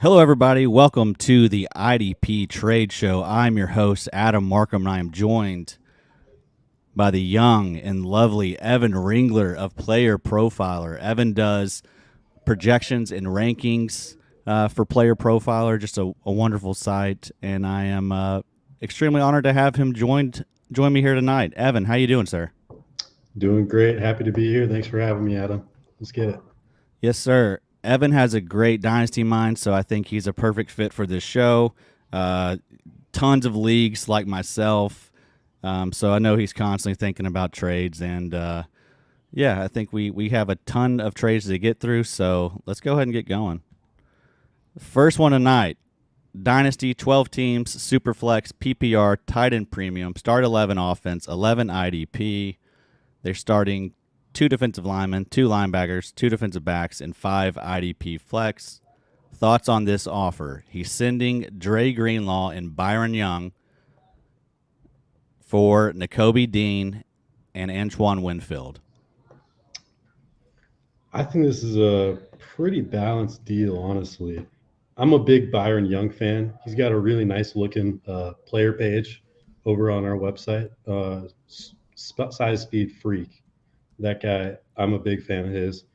Hello, everybody. Welcome to the IDP Trade Show. I'm your host, Adam Markham, and I am joined by the young and lovely Evan Ringler of Player Profiler. Evan does projections and rankings for Player Profiler, just a wonderful site, and I am extremely honored to have him join me here tonight. Evan, how you doing, sir? Doing great. Happy to be here. Thanks for having me, Adam. Let's get it. Yes, sir. Evan has a great dynasty mind, so I think he's a perfect fit for this show. Uh, Tons of leagues like myself, so I know he's constantly thinking about trades. And yeah, I think we have a ton of trades to get through, so let's go ahead and get going. First one tonight: Dynasty, 12 teams, Superflex, PPR, tight end premium, start 11 offense, 11 IDP. They're starting two defensive linemen, two linebackers, two defensive backs, and five IDP flex. Thoughts on this offer? He's sending Dre Greenlaw and Byron Young for N'Kobe Dean and Antoine Winfield. I think this is a pretty balanced deal, honestly. I'm a big Byron Young fan. He's got a really nice looking player page over on our website. Size Speed Freak. That guy, I'm a big fan of his.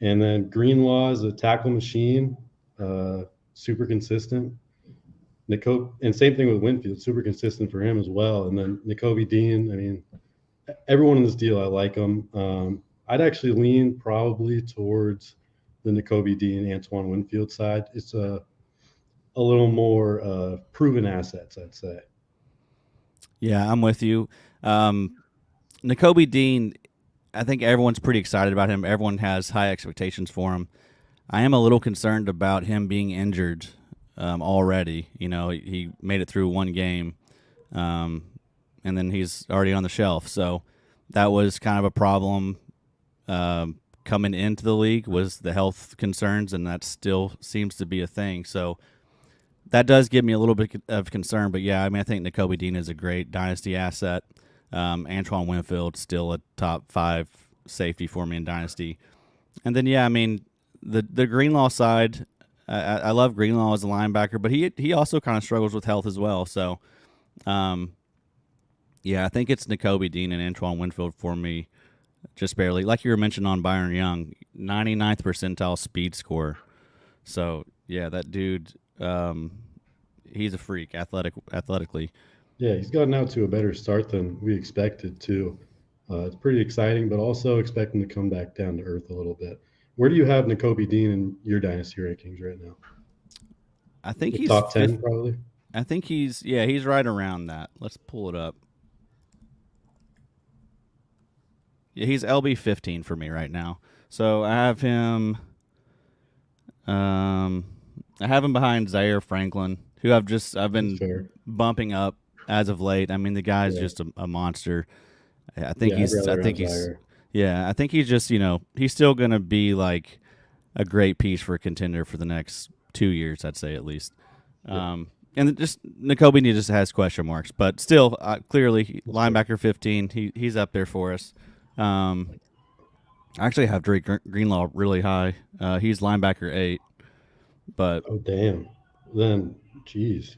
And then Greenlaw is a tackle machine, super consistent. And same thing with Winfield, super consistent for him as well. And then N'Kobe Dean, I mean, everyone in this deal, I like them. I'd actually lean probably towards the N'Kobe Dean Antoine Winfield side. It's a little more proven assets, I'd say. Yeah, I'm with you. Um, N'Kobe Dean, I think everyone's pretty excited about him. Everyone has high expectations for him. I am a little concerned about him being injured already. You know, he made it through one game, um, and then he's already on the shelf. So that was kind of a problem coming into the league, was the health concerns, and that still seems to be a thing. So that does give me a little bit of concern. But yeah, I mean, I think N'Kobe Dean is a great dynasty asset. Antoine Winfield still a top five safety for me in dynasty. And then yeah, I mean the Greenlaw side. I love Greenlaw as a linebacker, but he also kind of struggles with health as well. So um, yeah, I think it's N'Kobe Dean and Antoine Winfield for me, just barely. Like you were mentioning on Byron Young, 99th percentile speed score. So yeah, that dude, he's a freak, athletically. Yeah, he's gotten out to a better start than we expected too. It's pretty exciting, but also expecting to come back down to earth a little bit. Where do you have N'Kobe Dean in your dynasty rankings right now? I think Like he's top fifth. 10, probably? I think he's right around that. Let's pull it up. Yeah, he's LB 15 for me right now. So I have him. Um, I have him behind Zaire Franklin, who I've That's been fair. bumping up as of late. I mean, the guy's Yeah. just a monster. Yeah, I'd I rather think have he's Zaire. yeah. I think he's just he's still gonna be like a great piece for a contender for the next 2 years. I'd say at least. Yeah, And just N'Kobe just has question marks, but still, clearly that's fair. linebacker 15. He's up there for us. Um, I actually have Drake Greenlaw really high. He's linebacker 8, but Oh, damn. Then, geez.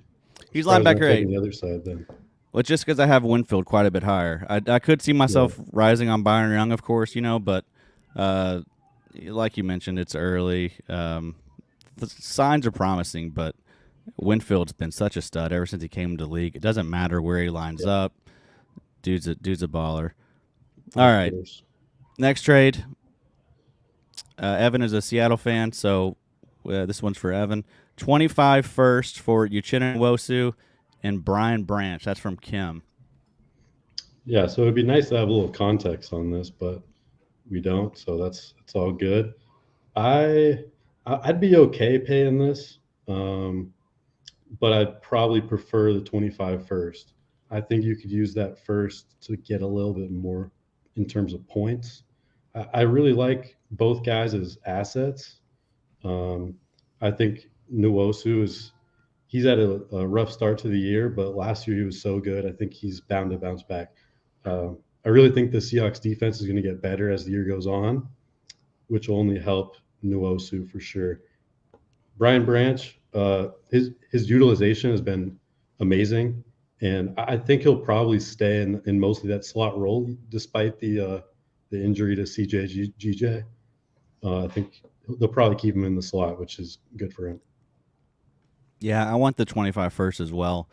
he's Surprised you're not linebacker taking 8. the other side then. Well, just because I have Winfield quite a bit higher. I could see Yeah, myself rising on Byron Young, of course, but uh, like you mentioned, it's early. The signs are promising, but Winfield's been such a stud ever since he came to the league. It doesn't matter where he lines yeah, up. Dude's a baller. All of right, course. next trade. Evan is a Seattle fan, so this one's for Evan. 25 first for Uchenna Wosu and Brian Branch. That's from Kim. Yeah, so it'd be nice to have a little context on this, but we don't, so that's all good. I I'd be okay paying this, um, but I'd probably prefer the 25 first. I think you could use that first to get a little bit more in terms of points. I really like both guys as assets. Um, I think Nuosu is he's had a rough start to the year, but last year he was so good. I think he's bound to bounce back. I really think the Seahawks defense is going to get better as the year goes on, which will only help Nuosu for sure. Brian Branch, his utilization has been amazing, and I think he'll probably stay in mostly that slot role despite the injury to CJ. I think they'll probably keep him in the slot, which is good for him. Yeah, I want the 25 first as well.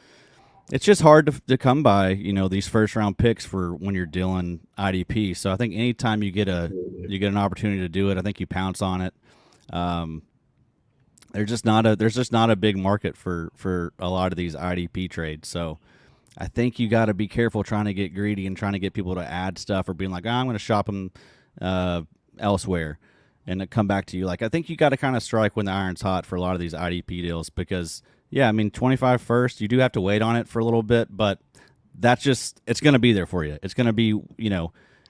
It's just hard to come by, these first round picks for when you're dealing IDP. So I think anytime Absolutely. you get an opportunity to do it, I think you pounce on it. Um, there's just not a big market for a lot of these IDP trades. So I think you got to be careful trying to get greedy and trying to get people to add stuff or being like, I'm going to shop them uh, elsewhere and it come back to you. Like I think you got to kind of strike when the iron's hot for a lot of these IDP deals because yeah, I mean 25 first, you do have to wait on it for a little bit, but it's going to be there for you. It's going to be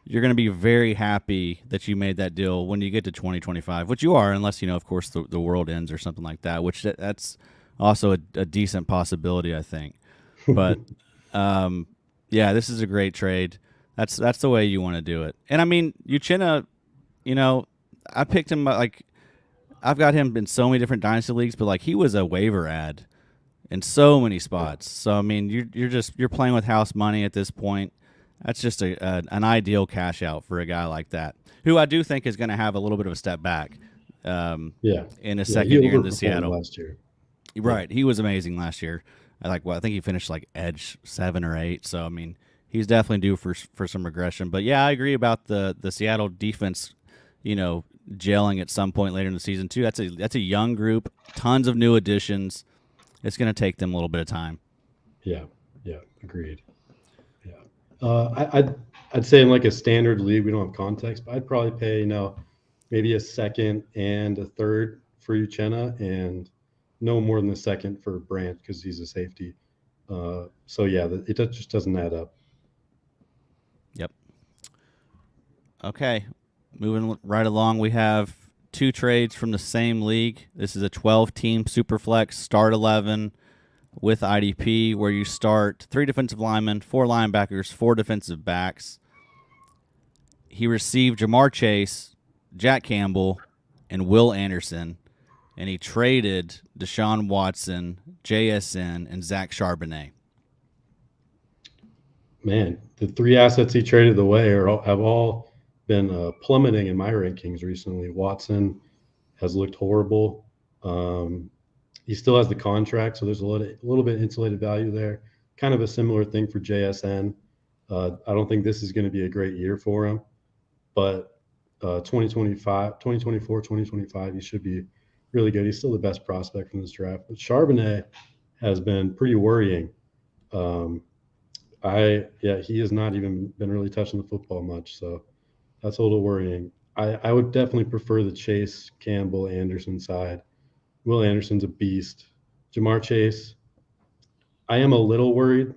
you're going to be very happy that you made that deal when you get to 2025, which you are, unless of course the world ends or something like that, which that's also a decent possibility, I think. But um, yeah, this is a great trade. That's the way you want to do it. And I mean, Uchenna, you know, I picked him like I've got him in so many different dynasty leagues, but like he was a waiver ad in so many Yeah, spots. So I mean, you're playing with house money at this point. That's just an ideal cash out for a guy like that, who I do think is going to have a little bit of a step back yeah, in his yeah. He second year in the overperformed Seattle. last year. Yeah, Right, he was amazing last year. I think he finished like edge 7 or 8. So I mean, he's definitely due for some regression. But yeah, I agree about the Seattle defense. You know, gelling at some point later in the season too. That's a young group, tons of new additions. It's going to take them a little bit of time. yeah, yeah. Agreed. Yeah. I'd say in like a standard league, we don't have context, but I'd probably pay maybe a second and a third for Uchenna, and no more than a second for Brandt because he's a safety. So yeah, just doesn't add up. Yep. Okay, moving right along, we have two trades from the same league. This is a 12-team Superflex start 11 with IDP, where you start three defensive linemen, four linebackers, four defensive backs. He received Jamar Chase, Jack Campbell, and Will Anderson, and he traded Deshaun Watson, JSN, and Zach Charbonnet. Man, the three assets he traded away have all been plummeting in my rankings recently. Watson has looked horrible. Um, he still has the contract, so there's a little bit insulated value there. Kind of a similar thing for JSN. I don't think this is going to be a great year for him, but 2025, 2024, 2025, he should be really good. He's still the best prospect from this draft. But Charbonnet has been pretty worrying. Um, he has not even been really touching the football much, so that's a little worrying. I would definitely prefer the Chase Campbell Anderson side. Will Anderson's a beast. Jamar Chase, I am a little worried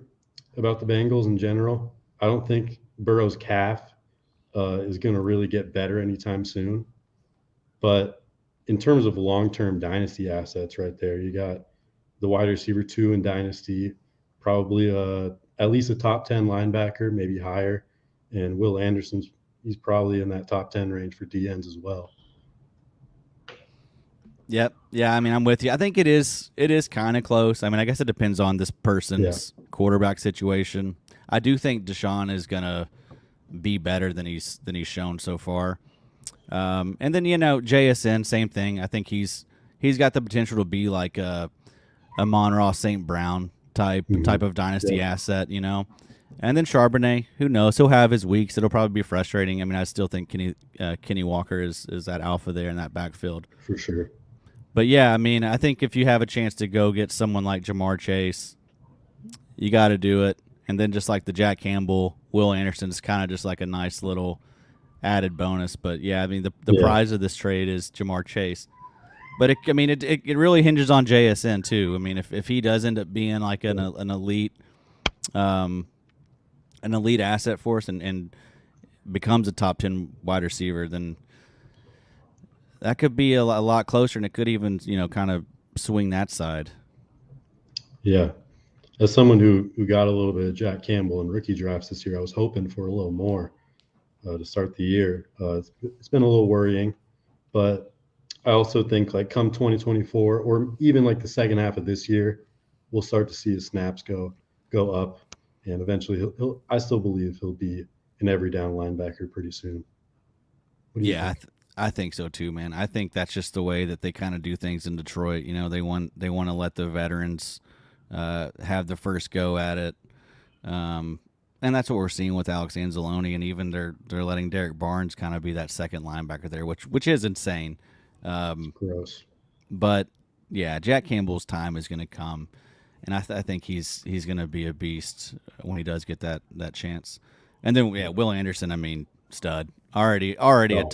about the Bengals in general. I don't think Burrow's calf is going to really get better anytime soon. But in terms of long-term dynasty assets, right there, you got the wide receiver two in dynasty, probably at least a top 10 linebacker, maybe higher, and Will Anderson's he's probably in that top 10 range for DNs as well. Yep. Yeah, I mean, I'm with you. I think it is kind of close. I mean, I guess it depends on this Yeah, person's quarterback situation. I do think Deshaun is gonna be better than he's shown so far. And then JSN, same thing. I think he's got the potential to be like a Monroe St. Brown hmm, type of dynasty yeah, asset. And then Charbonnet, who knows? He'll have his weeks. It'll probably be frustrating. I mean, I still think Kenny Walker is that alpha there in that backfield. for sure. But yeah, I mean, I think if you have a chance to go get someone like Jamar Chase, you got to do it. And then just like the Jack Campbell, Will Anderson is kind of just like a nice little added bonus. But yeah, I mean, the Yeah, prize of this trade is Jamar Chase. But it really hinges on JSN too. I mean, if he does end up being like yeah, um, an elite asset for us and becomes a top 10 wide receiver, then that could be a lot closer, and it could even kind of swing that side. yeah. As someone who got a little bit of Jack Campbell in rookie drafts this year, I was hoping for a little more to start the year. It's been a little worrying, but I also think like come 2024 or even like the second half of this year, we'll start to see his snaps go up, and eventually he'll I still believe he'll be an every down linebacker pretty soon. What do you Yeah, think? I think so too, man. I think that's just the way that they kind of do things in Detroit. You know, they want to let the veterans have the first go at it, um, and that's what we're seeing with Alex Anzalone, and even they're letting Derek Barnes kind of be that second linebacker there, which is insane. It's Um, gross. but yeah, Jack Campbell's time is going to come, and I think he's going to be a beast when he does get that chance. And then yeah, Yeah. Will Anderson, I mean, stud, already Oh, a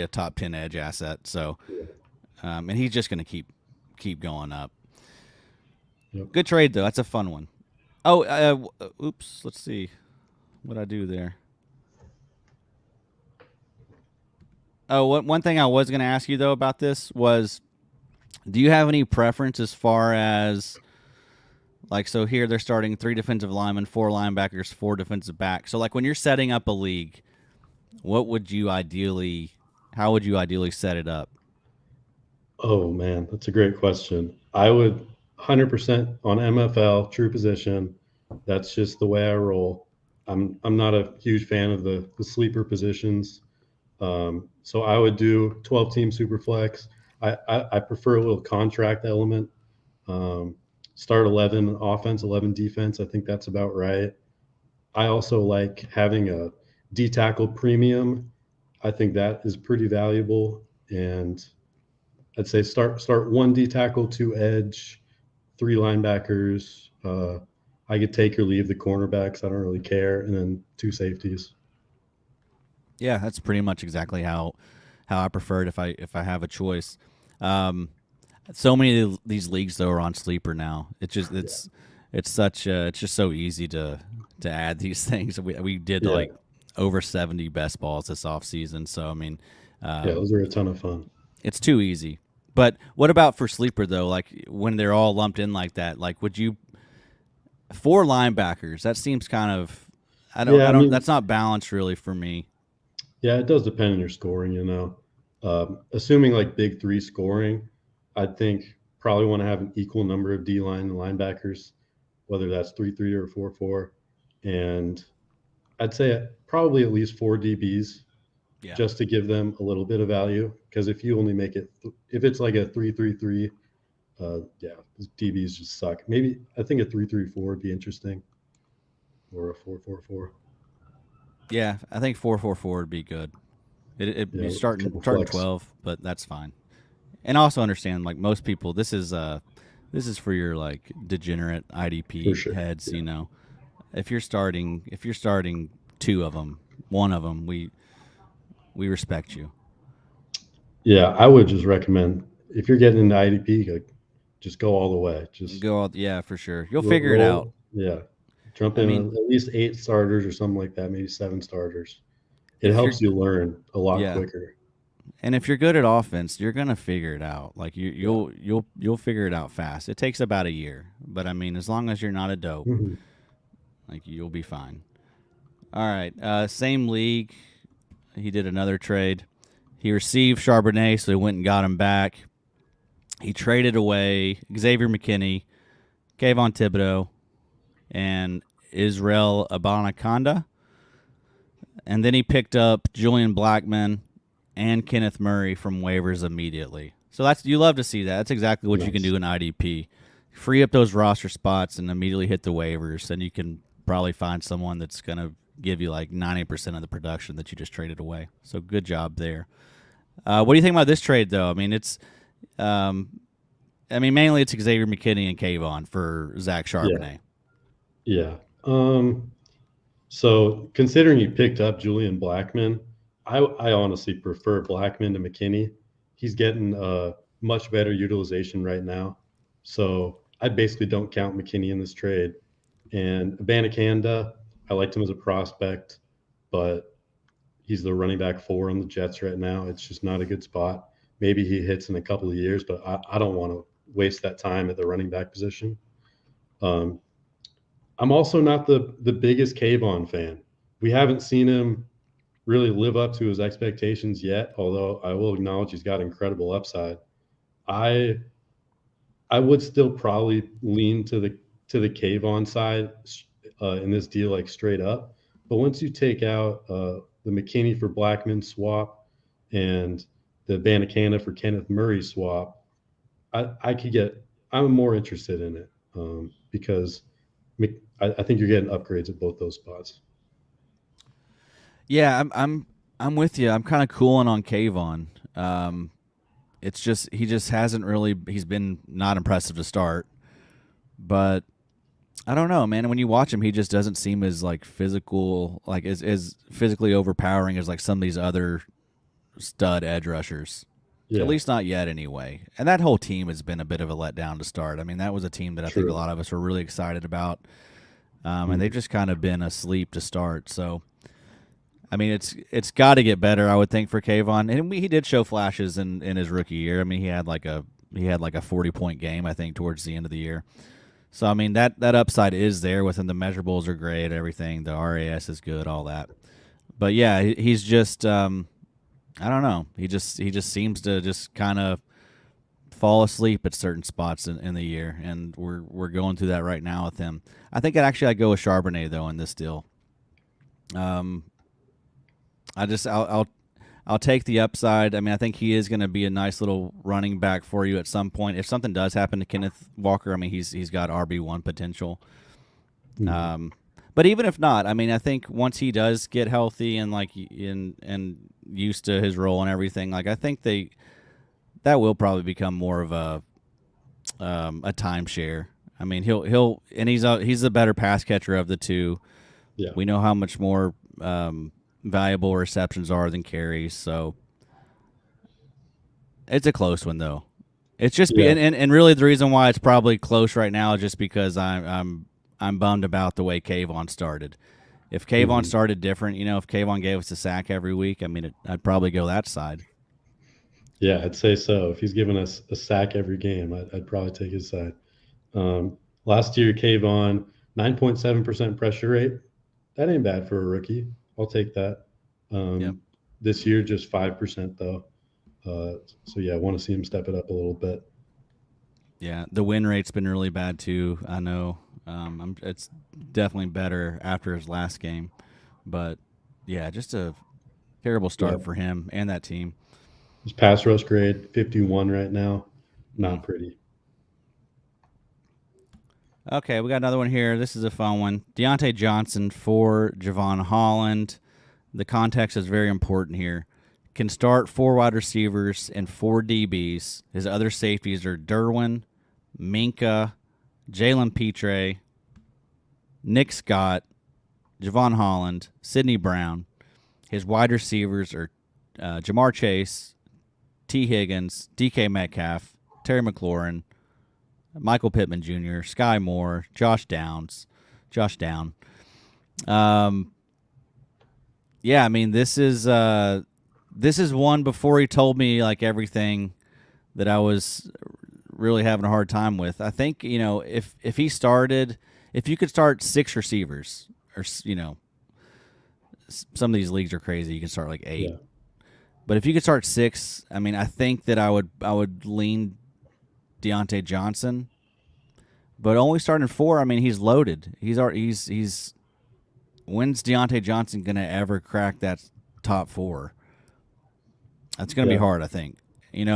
top 10 edge asset. So yeah. and he's just going to keep going up. Yep. Good trade though. That's a fun one. Oh, oops. Let's see what I do there. Oh, one thing I was going to ask you though about this was, do you have any preference as far as like, so here they're starting three defensive linemen, four linebackers, four defensive backs. So like when you're setting up a league, what would you ideally, how would you ideally set it up? Oh man, that's a great question. I would 100% on MFL true position. That's just the way I roll. I'm not a huge fan of the sleeper positions. So I would do 12 team super flex. I prefer a little contract element. Um, Start 11 offense, 11 defense. I think that's about right. I also like having a D tackle premium. I think that is pretty valuable. And I'd say start one D tackle, two edge, three linebackers. I could take or leave the cornerbacks. I don't really care, and then two safeties. Yeah, that's pretty much exactly how I prefer it if I have a choice. Um, so many of these leagues though are on sleeper now. Yeah, It's such it's just so easy to add these things. We did yeah, like over 70 best balls this off season. So I mean, yeah. um, Those are a ton of fun. it's too easy. But what about for sleeper though? Like when they're all lumped in like that, like would you four linebackers? That seems kind of Yeah, I I don't mean, that's not balanced really for me. yeah, it does depend on your scoring. Assuming like big three scoring, I think probably want to have an equal number of D line and linebackers, whether that's 3-3 or 4-4, and I'd say probably at least four DBs Yeah. just to give them a little bit of value. Because if you only make it, if it's like a 3-3-3, yeah, DBs just suck. Maybe I think a 3-3-4 would be interesting, or a 4-4-4. Yeah, I think 4-4-4 would be good. Yeah, You a couple starting flex 12, but that's fine. And also understand like most people this is for your like degenerate for IDP sure. heads, Yeah, you know. If you're starting two of them, one of them, we respect you. yeah. I would just recommend if you're getting into IDP, like, just go all the way. Just Go out, yeah, for sure. You'll figure it out. roll. Yeah, jump I in mean, at least eight starters or something like that, maybe seven starters. It if you're helps you learn a lot yeah, quicker. and if you're good at offense, you're gonna figure it out. Like Yeah. you'll figure it out fast. It takes about a year, but I mean, as long as you're not a dope, Mhm. like you'll be fine. All right, same league. He did another trade. He received Charbonnet, so he went and got him back. He traded away Xavier McKinney, Kayvon Thibodeau, and Israel Abanaconda. And then he picked up Julian Blackman and Kenneth Murray from waivers immediately. So that's you love to see that. That's exactly what you can Nice. do in IDP. Free up those roster spots and immediately hit the waivers, and you can probably find someone that's going to give you like 90% of the production that you just traded away. So good job there. What do you think about this trade, though? Um, mainly it's Xavier McKinney and Kayvon for Zach Yeah. Charbonnet. Yeah. So considering you picked up Julian Blackman, I honestly prefer Blackman to McKinney. He's getting much better utilization right now. So I basically don't count McKinney in this trade. And Abanikanda, I liked him as a prospect, but he's the running back four on the Jets right now. It's just not a good spot. Maybe he hits in a couple of years, but I don't want to waste that time at the running back position. Um, I'm also not the biggest Kayvon fan. We haven't seen him. really live up to his expectations yet, although I will acknowledge he's got incredible upside. I I would still probably lean to the Kayvon side in this deal, like straight up. But once you take out the McKinney for Blackman swap and the Banacana for Kenneth Murray swap, I could get. I'm more interested in it because I think you're getting upgrades at both those spots. Yeah, I'm with you. I'm kind of cooling on Kayvon. It's just he just hasn't really. He's been not impressive to start, but I don't know, man. When you watch him, he just doesn't seem as like physical, like as physically overpowering as like some of these other stud edge rushers. At Yeah, least not yet, anyway. And that whole team has been a bit of a letdown to start. I mean, that was a team that I think a true. lot of us were really excited about, and they've Mhm. just kind of been asleep to start. So, I mean, it's got to get better, I would think, for Kayvon. And he did show flashes in his rookie year. I mean, he had like a 40-point game, I think, towards the end of the year. So I mean that upside is there within the measurables are great, everything. The RAS is good, all that. But yeah, he's just I don't know. He just seems to just kind of fall asleep at certain spots in the year, and we're going through that right now with him. I think I'd go with Charbonnet though in this deal. Um, I'll take the upside. I mean, I think he is going to be a nice little running back for you at some point. If something does happen to Kenneth Walker, I mean, he's got RB1 potential. Mhm. Um, but even if not, I mean, I think once he does get healthy and like in and used to his role and everything, like I think that will probably become more of a timeshare. I mean, he'll and he's the better pass catcher of the two. Yeah, We know how much more valuable receptions are than carries, so it's a close one though. It's just be yeah. and really the reason why it's probably close right now is just because I'm bummed about the way Kayvon started. If Kayvon Mhm. started different, if Kayvon gave us a sack every week, I mean, I'd probably go that side. Yeah, I'd say so. If he's giving us a sack every game, I'd probably take his side. Last year, Kayvon, 9.7% pressure rate. That ain't bad for a rookie. I'll take that. Yep. This year, just 5%, though. So, yeah, I want to see him step it up a little bit. Yeah, the win rate's been really bad too. I know. It's definitely better after his last game, but yeah, just a terrible Yeah, start for him and that team. his pass rush grade, 51 right now. Mm. Not pretty. Okay, we got another one here. This is a fun one. Deontay Johnson for Javon Holland. The context is very important here. Can start four wide receivers and four DBs. His other safeties are Derwin, Minka, Jalen Petre, Nick Scott, Javon Holland, Sidney Brown. His wide receivers are Jamar Chase, T. Higgins, DK Metcalf, Terry McLaurin, Michael Pittman Jr., Sky Moore, Josh Down. Um, yeah, I mean this is one before he told me like everything that I was really having a hard time with. I think if he started, if you could start six receivers, or some of these leagues are crazy. You can start like eight, Yeah, but if you could start six, I mean, I think that I would lean Deontay Johnson, but only starting four. I mean, he's loaded. He's when's Deontay Johnson gonna ever crack that top four? That's gonna be yeah, hard, I think. And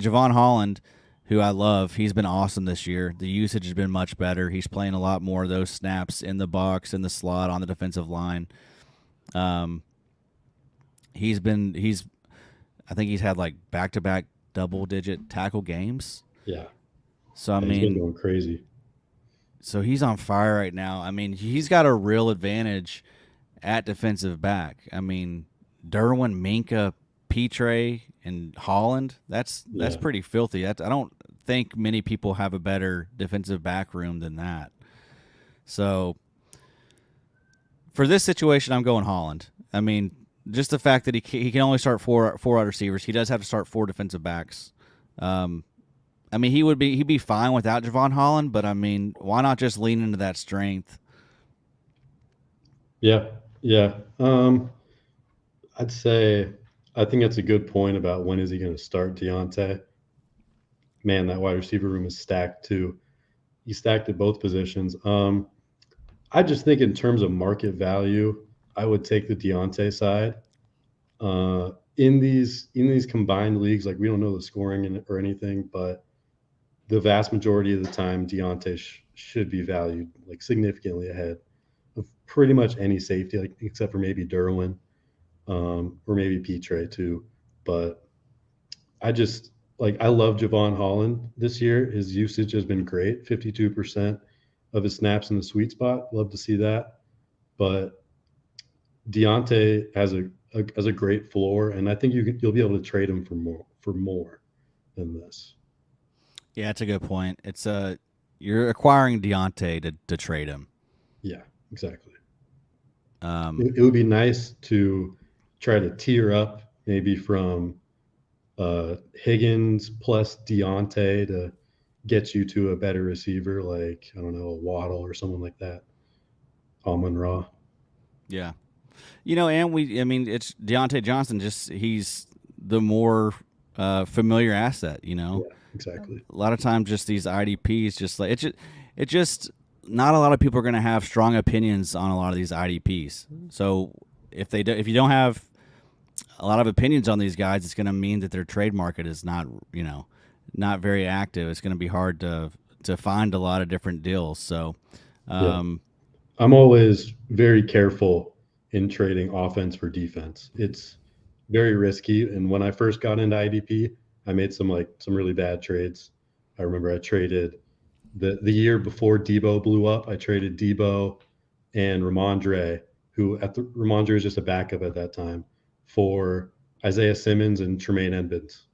Javon Holland, who I love, he's been awesome this year. The usage has been much better. He's playing a lot more of those snaps in the box, in the slot, on the defensive line. Um, he's I think he's had like back to back double digit tackle games. yeah. So I Yeah, he's been mean, going crazy. so he's on fire right now. I mean, he's got a real advantage at defensive back. I mean, Derwin, Minka, Petre, and Holland. That's Yeah, pretty filthy. I don't think many people have a better defensive back room than that. So for this situation, I'm going Holland. I mean, just the fact that he can only start four wide receivers. He does have to start four defensive backs. Um, I mean, he'd be fine without Javon Holland, but I mean, why not just lean into that strength? yeah, yeah. I'd say I think that's a good point about when is he going to start Deontay. Man, that wide receiver room is stacked too. He's stacked at both positions. I just think in terms of market value, I would take the Deontay side. In these combined leagues, like we don't know the scoring or anything, but the vast majority of the time, Deontay should be valued like significantly ahead of pretty much any safety, like except for maybe Derwin, or maybe Petre too. But I just like I love Javon Holland this year. His usage has been great, 52% of his snaps in the sweet spot. Love to see that. But Deontay has a great floor, and I think you'll be able to trade him for more than this. Yeah, it's a good point. It's you're acquiring Deontay to trade him. Yeah, exactly. Um, It would be nice to try to tier up maybe from Higgins plus Deontay to get you to a better receiver, like I don't know, a Waddle or someone like that. Amon Ra. yeah, and I mean, it's Deontay Johnson. Just he's the more familiar asset. Yeah, exactly. A lot of times, just these IDPs, just like it just not a lot of people are going to have strong opinions on a lot of these IDPs. So if you don't have a lot of opinions on these guys, it's going to mean that their trade market is not very active. It's going to be hard to find a lot of different deals. So, Yeah, um, I'm always very careful in trading offense for defense. It's very risky. And when I first got into IDP, I made some really bad trades. I remember I traded the year before Debo blew up. I traded Debo and Ramondre, who Ramondre was just a backup at that time, for Isaiah Simmons and Tremaine Edmonds.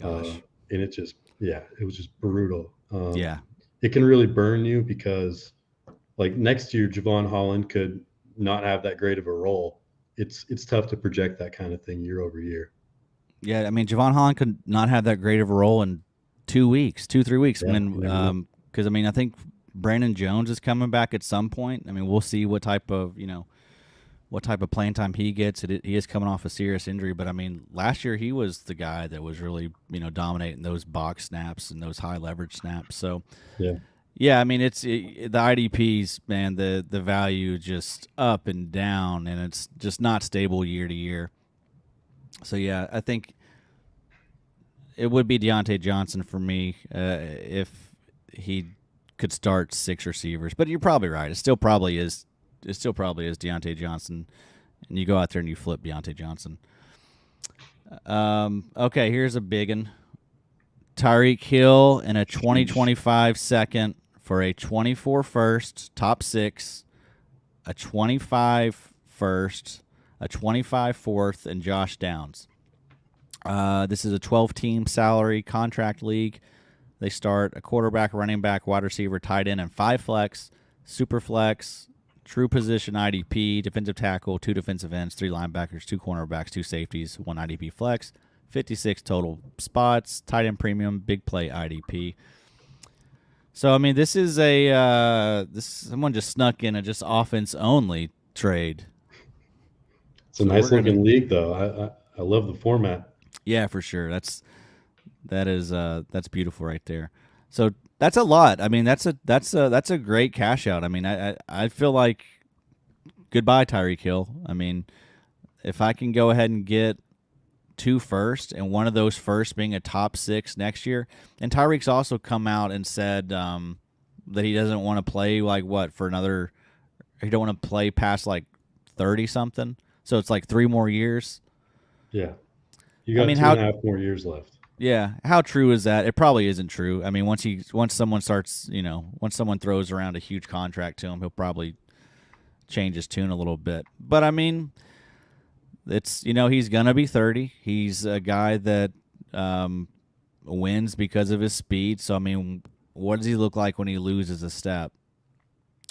gosh, And it was just brutal. yeah, It can really burn you because like next year, Javon Holland could not have that great of a role. It's tough to project that kind of thing year over year. yeah. I mean, Javon Holland could not have that great of a role in 2 weeks, 2 3 weeks. I Yeah, mean, you never know. because I mean, I think Brandon Jones is coming back at some point. I mean, we'll see what type of playing time he gets. He is coming off a serious injury, but I mean, last year he was the guy that was really dominating those box snaps and those high leverage snaps. So Yeah, yeah, I mean the IDPs, man, the value just up and down, and it's just not stable year to year. So yeah, I think it would be Deontay Johnson for me if he could start six receivers. But you're probably right. It still probably is. It still probably is Deontay Johnson, and you go out there and you flip Deontay Johnson. Okay, here's a big one. Tyreek Hill in a sheesh. 2025 second for a 24 first, top six, a 25 first, a 25 fourth, and Josh Downs. This is a 12-team salary contract league. They start a quarterback, running back, wide receiver, tight end, and 5 flex, super flex, true position IDP, defensive tackle, 2 defensive ends, 3 linebackers, 2 cornerbacks, 2 safeties, 1 IDP flex, 56 total spots, tight end premium, big play IDP. So I mean, this is this someone just snuck in a just offense only trade. It's a So we're nice gonna looking league, though. I love the format. yeah, for sure. That's beautiful right there. So that's a lot. I mean, that's a great cash out. I mean, I feel like goodbye Tyreek Hill. I mean, if I can go ahead and get 2 first and one of those first being a top six next year, and Tyreek's also come out and said that he doesn't want to play like what for another. He don't want to play past like 30 something. So it's like 3 more years. Yeah, you I got mean, two and how a half more years left. yeah, how true is that? It probably isn't true. I mean, once someone starts, once someone throws around a huge contract to him, he'll probably change his tune a little bit. But I mean, it's he's gonna be 30. He's a guy that wins because of his speed. So I mean, what does he look like when he loses a step?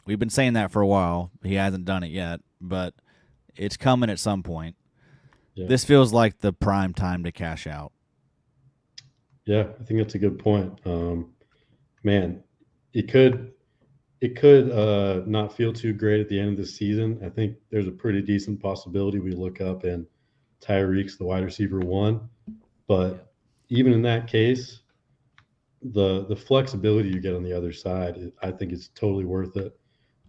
We've been saying that for a while. He hasn't done it yet, but it's coming at some point. Yeah, This feels like the prime time to cash out. yeah, I think that's a good point. Man, it could it could not feel too great at the end of the season. I think there's a pretty decent possibility we look up and Tyreek's the wide receiver one. But Yep. even in that case, the flexibility you get on the other side, I think it's totally worth it.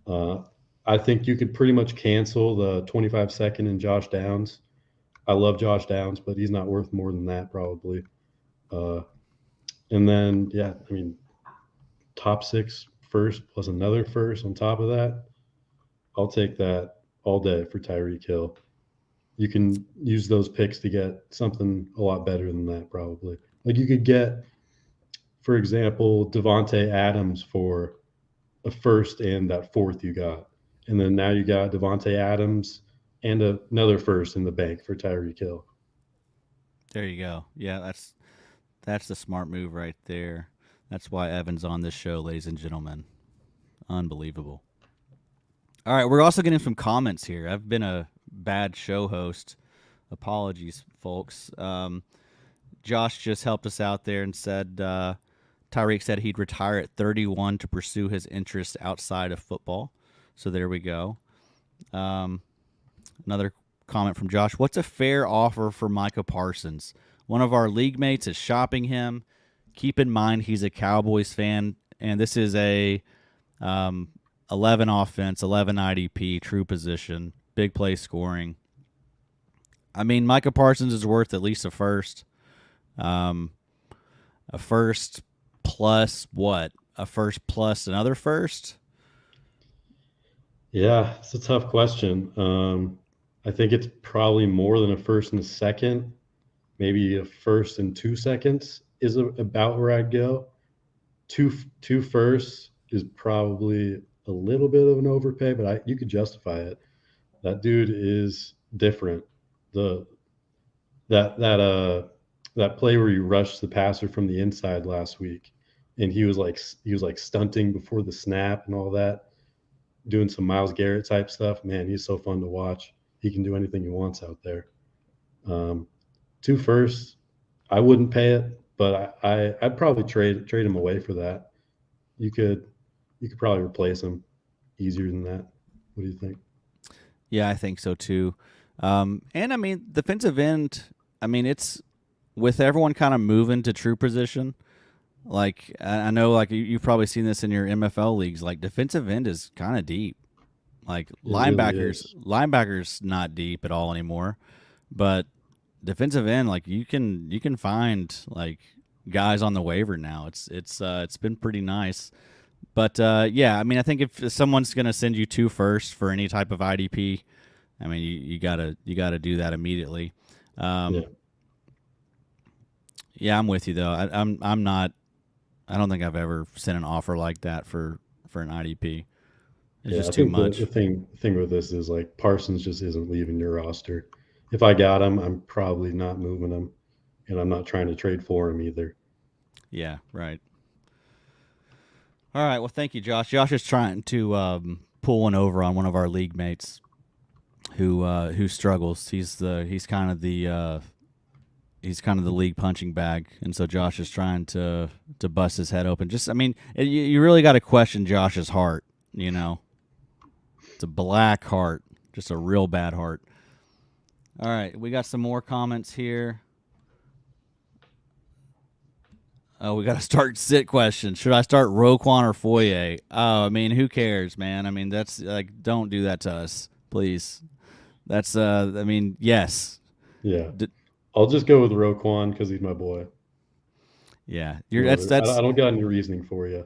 Uh, I think you could pretty much cancel the 25-second in Josh Downs. I love Josh Downs, but he's not worth more than that probably. Uh, and then, yeah, I mean, top six first plus another first on top of that. I'll take that all day for Tyreek Hill. You can use those picks to get something a lot better than that, probably. Like you could get, for example, Devonte Adams for a first and that fourth you got, and then now you got Devonte Adams and another first in the bank for Tyreek Hill. There you go. Yeah, that's the smart move right there. That's why Evan's on this show, ladies and gentlemen. Unbelievable. All right, we're also getting some comments here. I've been a bad show host. Apologies, folks. Josh just helped us out there and said Tyreek said he'd retire at 31 to pursue his interests outside of football. So there we go. Another comment from Josh. What's a fair offer for Micah Parsons? One of our league mates is shopping him. Keep in mind he's a Cowboys fan, and this is a 11 offense, 11 IDP, true position, big play scoring. I mean, Micah Parsons is worth at least a first. A first plus what? A first plus another first? Yeah, it's a tough question. I think it's probably more than a first and a second. Maybe a first and 2 seconds is about where I'd go. Two firsts is probably a little bit of an overpay, but you could justify it. That dude is different. The that play where you rushed the passer from the inside last week, and he was like stunting before the snap and all that, doing some Miles Garrett type stuff. Man, he's so fun to watch. He can do anything he wants out there. Um, two firsts, I wouldn't pay it, but I'd probably trade him away for that. You could you could probably replace him easier than that. What do you think? Yeah, I think so too. And I mean, defensive end, I mean, it's with everyone kind of moving to true position. Like, I know, like, you've probably seen this in your MFL leagues. Like, defensive end is kind of deep. Like, It really is. linebackers not deep at all anymore. But defensive end, like, you can find like guys on the waiver now. It's been pretty nice. But yeah, I mean, I think if someone's gonna send you two first for any type of IDP, I mean, you gotta do that immediately. Yeah, Um, yeah, I'm with you though. I'm not. I don't think I've ever sent an offer like that for an IDP. It's yeah. I just too think the much. thing with this is like Parsons just isn't leaving your roster. If I got him, I'm probably not moving him, and I'm not trying to trade for him either. Yeah, right. All right. Well, thank you, Josh. Josh is trying to pull one over on one of our league mates who struggles. He's kind of the league punching bag, and so Josh is trying to bust his head open. Just, I mean, you really got to question Josh's heart. You know, it's a black heart, just a real bad heart. All right, we got some more comments here. Oh, we got to start sit question. Should I start Roquan or Foye? Oh, I mean, who cares, man? I mean, that's like, don't do that to us, please. That's, I mean, yes, Yeah, D- I'll just go with Roquan because he's my boy. yeah. You're No other, I that's don't got any reasoning for you.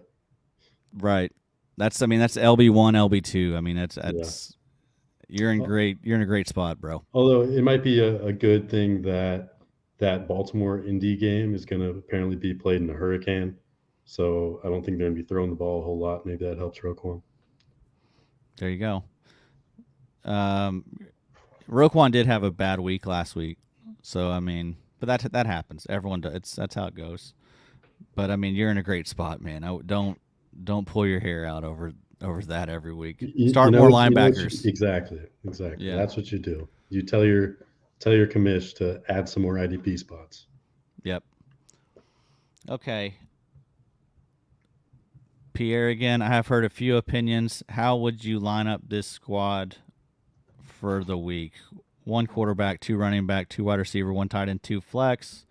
right. That's, I mean, that's LB1, LB2. I mean, Yeah. that's you're in a great spot, bro. Although it might be a good thing that that Baltimore Indy game is going to apparently be played in a hurricane. So I don't think they're going to be throwing the ball a whole lot. Maybe that helps Roquan. There you go. Um, Roquan did have a bad week last week, so I mean, but that happens. Everyone does. That's how it goes. But I mean, you're in a great spot, man. Don't pull your hair out over that every week. You Start know more what? You know what? linebackers. Exactly. Yeah. That's what you do. You tell your commish to add some more IDP spots. Yep. Okay. Pierre again. I have heard a few opinions. How would you line up this squad for the week? one quarterback, two running back, two wide receiver, one tight end, two flex.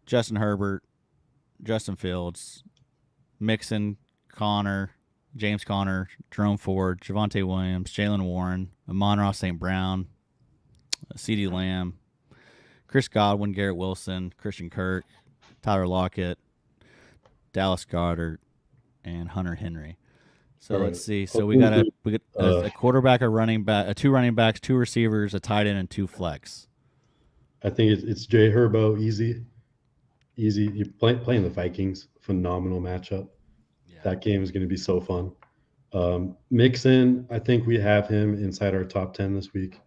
Justin Herbert, Justin Fields, Mixon, Connor, James Conner, Jerome Ford, Javonte Williams, Jalen Warren, Amon-Ra St. Brown, CeeDee Lamb, Chris Godwin, Garrett Wilson, Christian Kirk, Tyler Lockett, Dallas Goedert, and Hunter Henry. So All let's right. see. So Let's we move got through. a quarterback, a running back, two running backs, two receivers, a tight end, and two flex. I think it's Jay Herbo, easy. Easy. You're playing the Vikings. Phenomenal matchup. Yeah. That game is going to be so fun. Mixon, I think we have him inside our top 10 this week.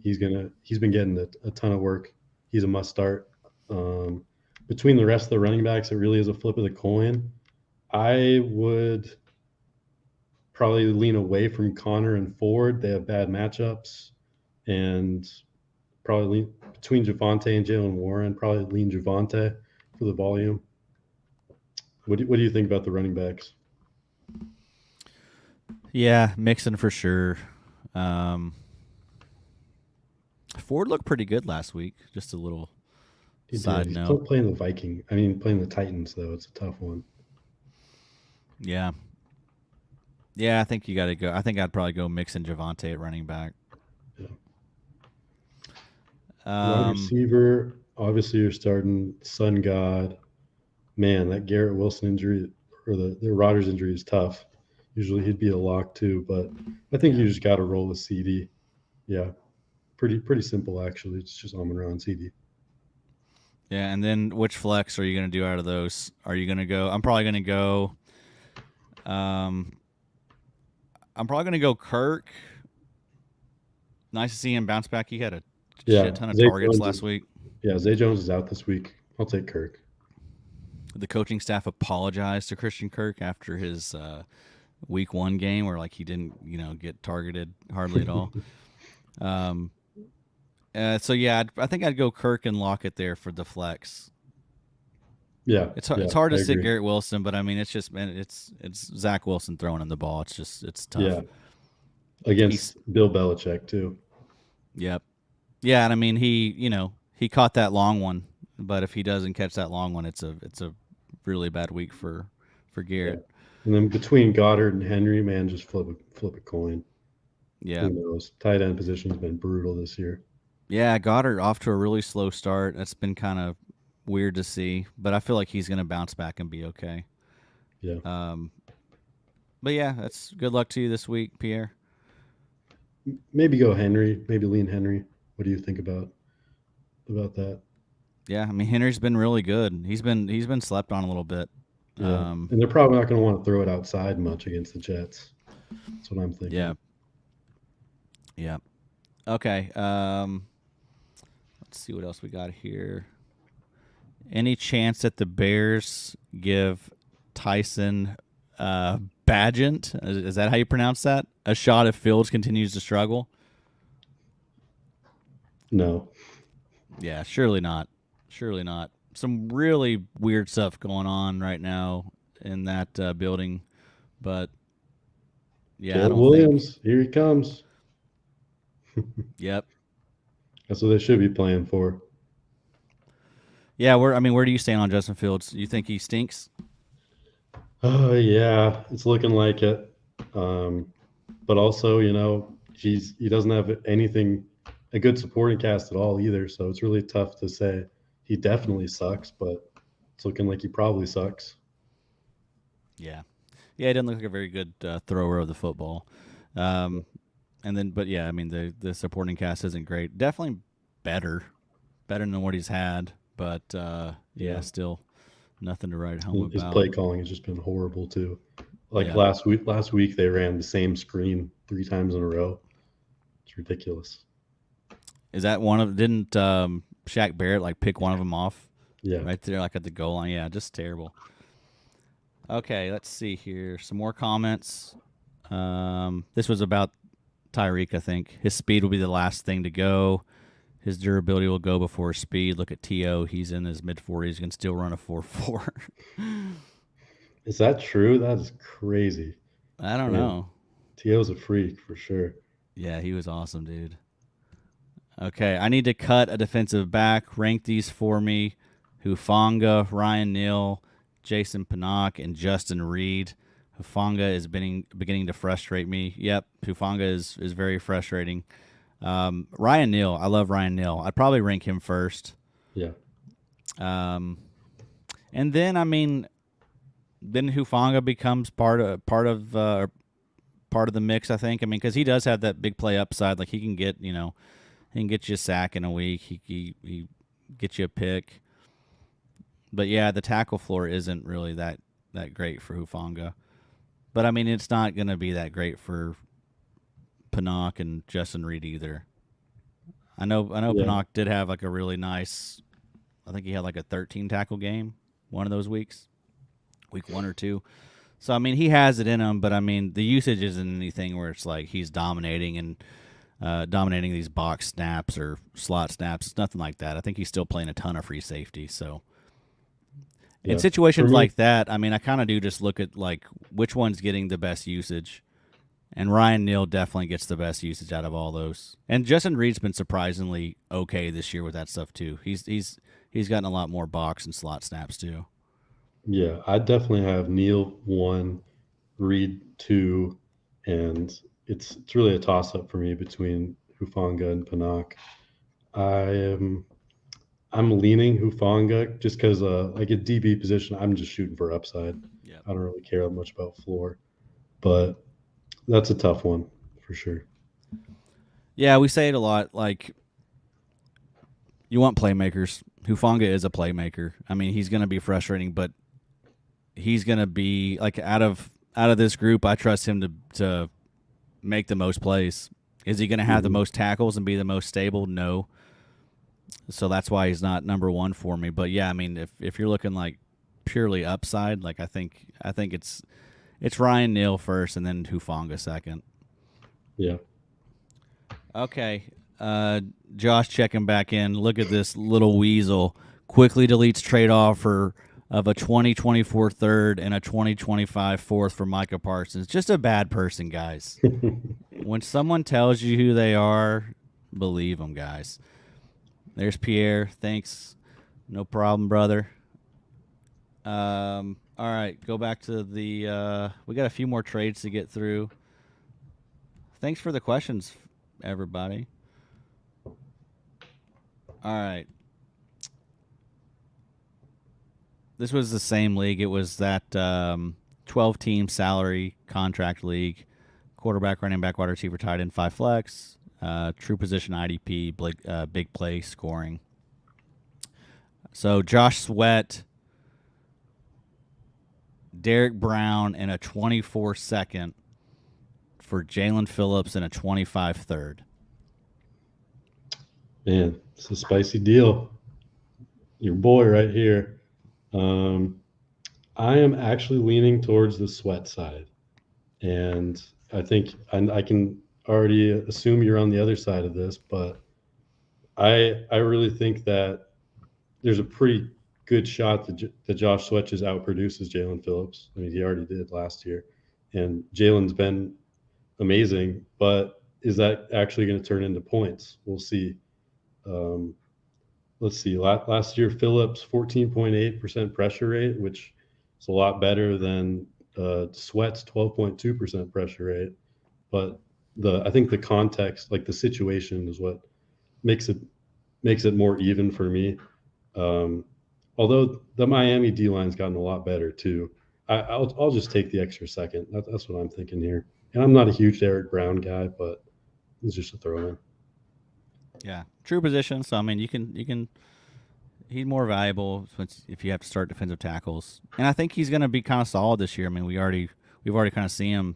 He's been getting a ton of work. He's a must start. Between the rest of the running backs, it really is a flip of the coin. I would probably lean away from Connor and Ford. They have bad matchups, and probably between Javonte and Jalen Warren, probably lean Javonte for the volume. What do you think about the running backs? Yeah, Mixon for sure. Ford looked pretty good last week. Just a little He did. side He's note. playing the Viking. I mean, playing the Titans though. It's a tough one. Yeah. Yeah, I think you got to go. I think I'd probably go Mixon Javonte at running back. Yeah. Wide Um, receiver, obviously you're starting Sun God. Man, that Garrett Wilson injury or the Rodgers injury is tough. Usually he'd be a lock too, but I think Yeah. you just got to roll with CD. Yeah, pretty simple actually. It's just Amon-Ra and CD. yeah, and then which flex are you going to do out of those? Are you going to go? I'm probably going to go. Um, I'm probably going to go Kirk. Nice to see him bounce back. He had a Yeah, shit ton of Zay targets Jones last is week. Zay Jones is out this week. I'll take Kirk. The coaching staff apologized to Christian Kirk after his week one game, where like he didn't, get targeted hardly at all. Um, so yeah, I think I'd go Kirk and Lockett there for the flex. Yeah, It's yeah, hard I to sit agree. Garrett Wilson, but I mean it's Zach Wilson throwing him the ball. It's tough. Yeah, against He's Bill Belichick too. Yep. Yeah, and I mean he caught that long one, but if he doesn't catch that long one, it's a really bad week for Yeah, Garrett. and then between Goddard and Henry, man, just flip a coin. Yeah. Who knows? Tight end position's been brutal this year. Yeah, Goddard off to a really slow start. That's been kind of weird to see, but I feel like he's going to bounce back and be okay. Yeah, Um, but yeah, that's good luck to you this week, Pierre. maybe go Henry. Maybe lean Henry. What do you think about that? Yeah, I mean Henry's been really good. He's been slept on a little bit. Yeah, and they're probably not going to want to throw it outside much against the Jets. That's what I'm Yeah, thinking. yeah. Okay. Let's see what else we got here. Any chance that the Bears give Tyson Bagent, is that how you pronounce that, a shot if Fields continues to struggle? No. Yeah, surely not. Surely not. Some really weird stuff going on right now in that building, but yeah, I Caleb don't think. Williams, here he comes. Yep. That's what they should be playing for. Yeah, where do you stand on Justin Fields? You think he stinks? Oh yeah, it's looking like it. Um, but also, he doesn't have anything a good supporting cast at all either. So it's really tough to say he definitely sucks, but it's looking like he probably sucks. Yeah. Yeah, he doesn't look like a very good thrower of the football. Um, and then, but yeah, I mean the supporting cast isn't great. Definitely better than what he's had, but yeah, Yeah, still nothing to write home his about. play calling has just been horrible too. Like Yeah, last week they ran the same screen 3 times in a row. It's ridiculous. is that one of didn't Shaq Barrett like pick one of them off Yeah. right there like at the goal line? Yeah, just terrible. Okay, let's see here. Some more comments. This was about Tyreek. I think his speed will be the last thing to go. His durability will go before his speed. Look at To. He's in his mid 40s. He can still run a 4.4. Is that true? That is crazy. I don't Man, know. T.O.'s a freak for sure. Yeah, he was awesome, dude. Okay, I need to cut a defensive back. Rank these for me: Hufanga, Ryan Neal, Jason Pinnock, and Justin Reed. Hufanga is beginning to frustrate me. Yep, Hufanga is very frustrating. Ryan Neal, I love Ryan Neal. I'd probably rank him first. Yeah. Um, and then I mean, then Hufanga becomes part of the mix. I think. I mean, because he does have that big play upside. Like he can get he can get you a sack in a week. He gets you a pick. But yeah, the tackle floor isn't really that great for Hufanga. But I mean, it's not going to be that great for Pinnock and Justin Reed either. I know Yeah. Pinnock did have like a really nice. I think he had like a 13 tackle game one of those weeks, week 1 or 2. So I mean, he has it in him, but I mean, the usage isn't anything where it's like he's dominating and dominating these box snaps or slot snaps. It's nothing like that. I think he's still playing a ton of free safety. So in Yeah. For situations me, like that, I mean, I kind of do just look at like which one's getting the best usage. And Ryan Neal definitely gets the best usage out of all those. And Justin Reed's been surprisingly okay this year with that stuff too. He's gotten a lot more box and slot snaps too. yeah, I definitely have Neil one, Reed two, and it's really a toss up for me between Hufanga and Panak. I am I'm leaning Hufanga just because like a DB position, I'm just shooting for upside. Yep. I don't really care much about floor, but that's a tough one for sure. Yeah, we say it a lot. Like you want playmakers. Hufanga is a playmaker. I mean, he's going to be frustrating, but he's going to be like out of this group. I trust him to make the most plays. Is he going to have the Hmm. most tackles and be the most stable? No. So that's why he's not number one for me. But yeah, I mean, if you're looking like purely upside, like I think it's Ryan Neal first and then Hufanga second. Yeah. Okay. Josh checking back in. Look at this little weasel. Quickly deletes trade offer of a 2024 third and a 2025 fourth for Micah Parsons. Just a bad person, guys. When someone tells you who they are, believe them, guys. There's Pierre. Thanks. No problem, brother. All right. Go back to the. We got a few more trades to get through. Thanks for the questions, everybody. All right. This was the same league. It was that 12 team salary contract league. Quarterback, running back, wide receiver, tight end, 5 flex. True position IDP, big play scoring. So Josh Sweat, Derek Brown, and a 24 second for Jalen Phillips and a 25 third. Man, it's a spicy deal. Your boy right here. Um, I am actually leaning towards the Sweat side, and I think I can already assume you're on the other side of this, but I really think that there's a pretty good shot that Josh Sweat just outproduces Jalen Phillips. I mean, he already did last year, and Jalen's been amazing. But is that actually going to turn into points? We'll see. Um, let's see. Last year, Phillips 14.8% pressure rate, which is a lot better than Sweat's 12.2% pressure rate. But I think the context, like the situation, is what makes it more even for me. Um, although the Miami D line's gotten a lot better too. I'll just take the extra second. That's what I'm thinking here. And I'm not a huge Derek Brown guy, but it's just a throw in. Yeah, true position. So I mean, you can. He's more valuable if you have to start defensive tackles, and I think he's going to be kind of solid this year. I mean, we've already kind of seen